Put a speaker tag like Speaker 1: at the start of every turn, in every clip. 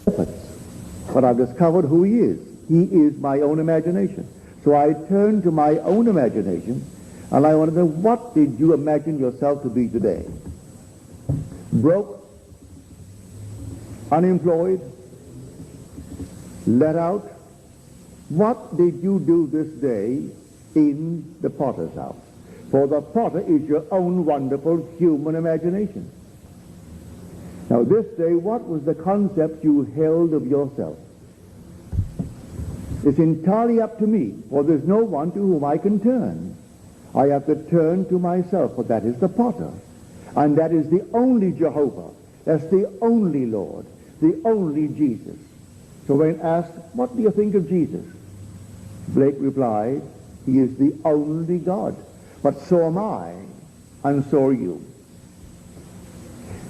Speaker 1: But I've discovered who he is. He is my own imagination. So I turn to my own imagination, and I want to know, what did you imagine yourself to be today? Broke? Unemployed? Let out? What did you do this day in the potter's house? For the potter is your own wonderful human imagination. Now this day, what was the concept you held of yourself? It's entirely up to me, for there's no one to whom I can turn. I have to turn to myself, for that is the potter. And that is the only Jehovah. That's the only Lord, the only Jesus. So when asked, what do you think of Jesus? Blake replied, he is the only God. But so am I, and so are you.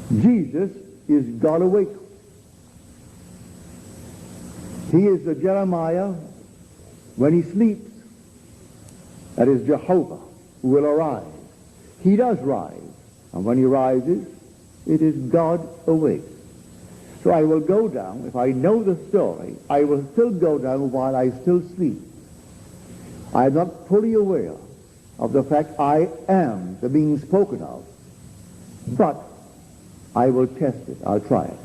Speaker 1: Jesus is God awake. He is the Jeremiah when he sleeps. That is Jehovah who will arise. He does rise. And when he rises, it is God awake. So I will go down. If I know the story, I will still go down while I still sleep. I am not fully aware of the fact I am the being spoken of. But I will test it. I'll try it.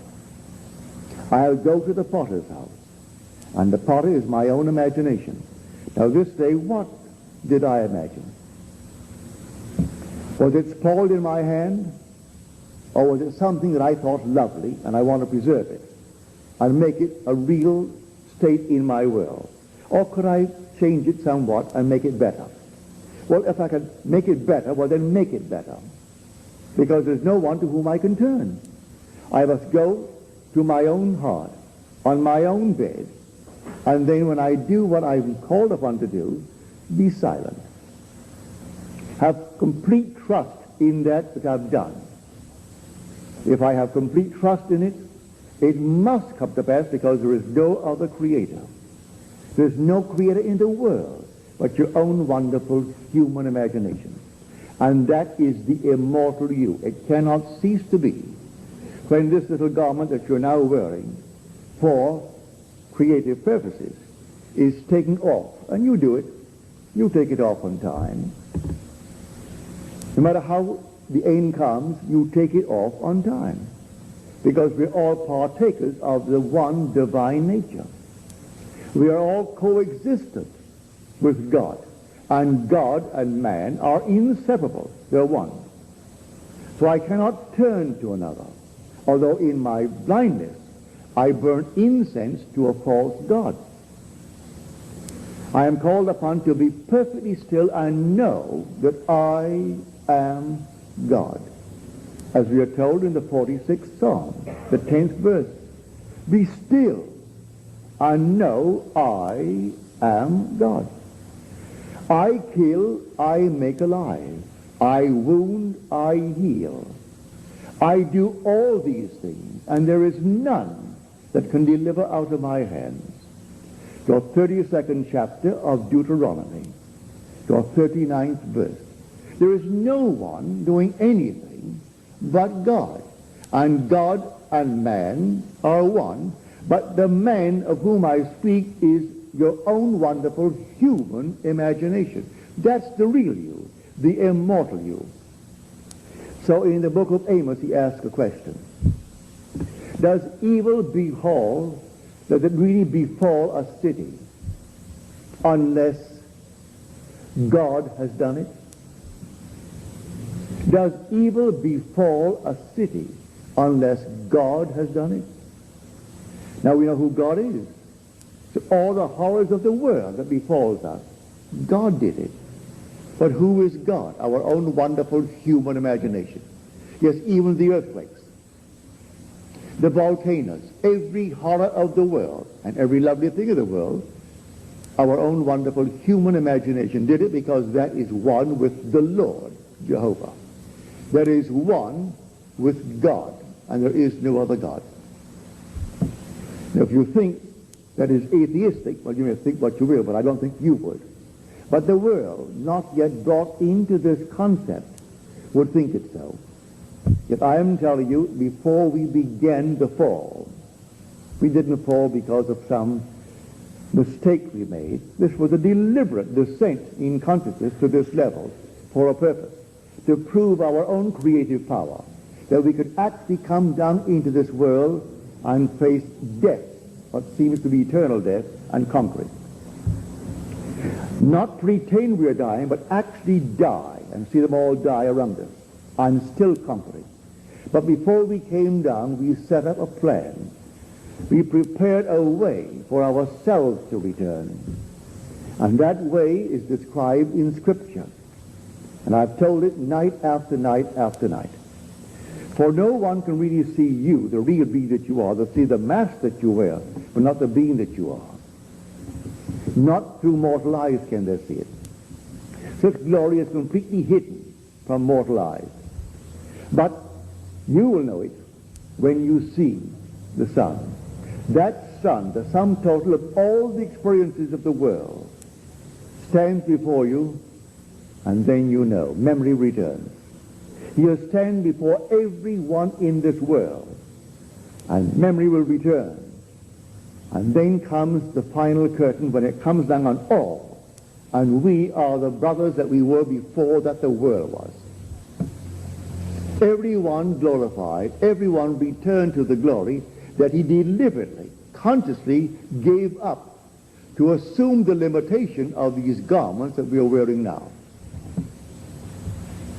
Speaker 1: I'll go to the potter's house. And the potter is my own imagination. Now this day, what did I imagine? Was it spoiled in my hand? Or was it something that I thought lovely and I want to preserve it and make it a real state in my world? Or could I change it somewhat and make it better? Well, if I could make it better, well then make it better. Because there's no one to whom I can turn. I must go to my own heart, on my own bed, and then when I do what I'm called upon to do, be silent. Have complete trust in that which I've done. If I have complete trust in it, it must come to pass because there is no other creator. There's no creator in the world but your own wonderful human imagination. And that is the immortal you. It cannot cease to be when this little garment that you're now wearing for creative purposes is taken off. And you do it. You take it off on time. No matter how the end comes, you take it off on time. Because we're all partakers of the one divine nature. We are all coexistent with God. And God and man are inseparable. They're one. So I cannot turn to another. Although in my blindness, I burn incense to a false god. I am called upon to be perfectly still and know that I am God. As we are told in the 46th Psalm, the 10th verse, be still and know I am God. I kill, I make alive. I wound, I heal. I do all these things, and there is none that can deliver out of my hands. Your 32nd chapter of Deuteronomy, your 39th verse. There is no one doing anything but God. And God and man are one, but the man of whom I speak is your own wonderful human imagination. That's the real you, the immortal you. So in the book of Amos he asks a question. Does evil befall, does it really befall a city unless God has done it? Does evil befall a city unless God has done it? Now we know who God is. So all the horrors of the world that befalls us, God did it. But who is God? Our own wonderful human imagination. Yes, even the earthquakes, the volcanoes, every horror of the world, and every lovely thing of the world, our own wonderful human imagination did it, because that is one with the Lord, Jehovah. That is one with God, and there is no other God. Now, if you think that is atheistic, well, you may think what you will, but I don't think you would. But the world, not yet brought into this concept, would think it so. Yet I am telling you, before we began the fall, We didn't fall because of some mistake we made. This was a deliberate descent in consciousness to this level for a purpose, to prove our own creative power, that we could actually come down into this world and face death, what seems to be eternal death, and conquer it. Not pretend we are dying, but actually die and see them all die around us and still conquer it. But before we came down, we set up a plan. We prepared a way for ourselves to return. And that way is described in Scripture. And I've told it night after night after night. For no one can really see you, the real being that you are. They see the mask that you wear, but not the being that you are. Not through mortal eyes can they see it. Such glory is completely hidden from mortal eyes. But you will know it when you see the sun. That sun, the sum total of all the experiences of the world, stands before you, and then you know. Memory returns. He'll stand before everyone in this world, and memory will return. And then comes the final curtain when it comes down on all, and we are the brothers that we were before that the world was. Everyone glorified, everyone returned to the glory that he deliberately, consciously gave up to assume the limitation of these garments that we are wearing now.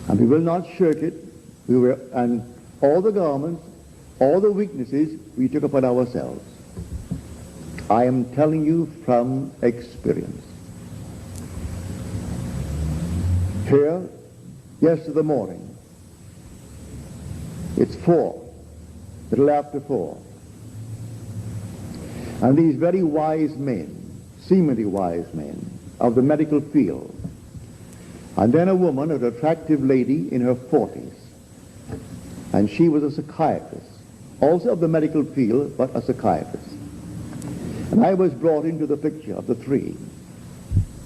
Speaker 1: And we will not shirk it. And all the garments, all the weaknesses, we took upon ourselves. I am telling you from experience. Here, yesterday morning, it's 4, little after 4. And these very wise men, seemingly wise men, of the medical field, and then a woman, an attractive lady in her 40s, and she was a psychiatrist, also of the medical field, but a psychiatrist. And I was brought into the picture of the three,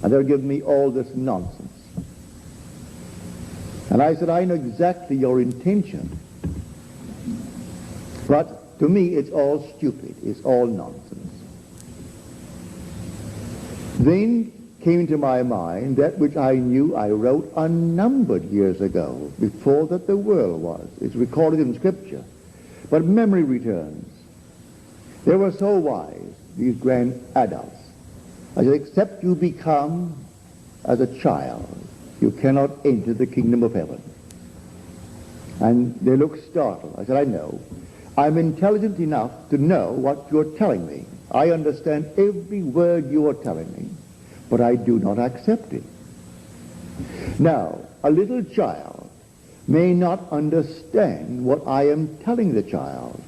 Speaker 1: and they were giving me all this nonsense. And I said, I know exactly your intention, but to me it's all stupid, it's all nonsense. Then came into my mind that which I knew I wrote unnumbered years ago, before that the world was. It's recorded in Scripture. But memory returns. They were so wise, these grand adults. I said, except you become as a child, you cannot enter the kingdom of heaven. And they looked startled. I said, I know. I'm intelligent enough to know what you're telling me. I understand every word you are telling me, but I do not accept it. Now, a little child may not understand what I am telling the child,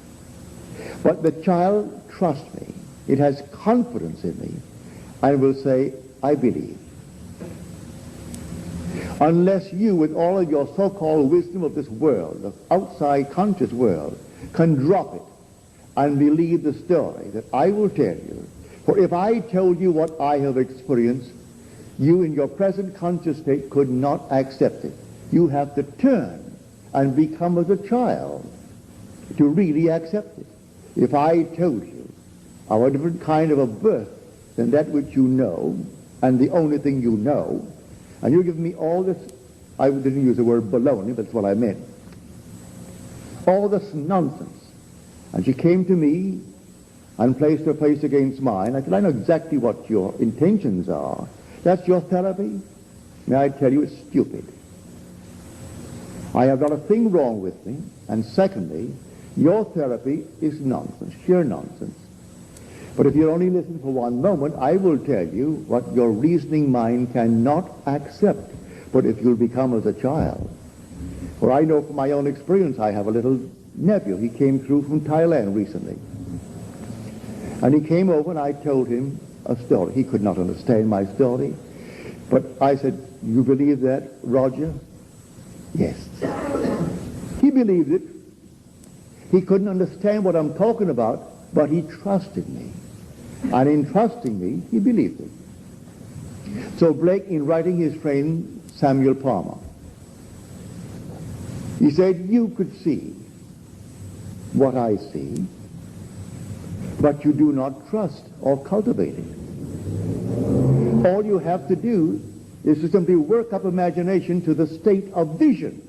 Speaker 1: but the child trusts me. It has confidence in me, and will say, I believe. Unless you, with all of your so-called wisdom of this world, the outside conscious world, can drop it and believe the story that I will tell you. For if I told you what I have experienced, you in your present conscious state could not accept it. You have to turn and become as a child to really accept it. If I told you of a different kind of a birth than that which you know, and the only thing you know, and you give me all this, I didn't use the word baloney, but that's what I meant, all this nonsense. And she came to me and placed her face against mine. I said, I know exactly what your intentions are. That's your therapy? May I tell you, it's stupid. I have got a thing wrong with me, and secondly, your therapy is nonsense, sheer nonsense. But if you'll only listen for one moment, I will tell you what your reasoning mind cannot accept. But if you'll become as a child, for I know from my own experience, I have a little nephew. He came through from Thailand recently. And he came over and I told him a story. He could not understand my story. But I said, you believe that, Roger? Yes. He believed it. He couldn't understand what I'm talking about, but he trusted me. And in trusting me, he believed it. So Blake, in writing his friend Samuel Palmer, he said, you could see what I see, but you do not trust or cultivate it. All you have to do is to simply work up imagination to the state of vision.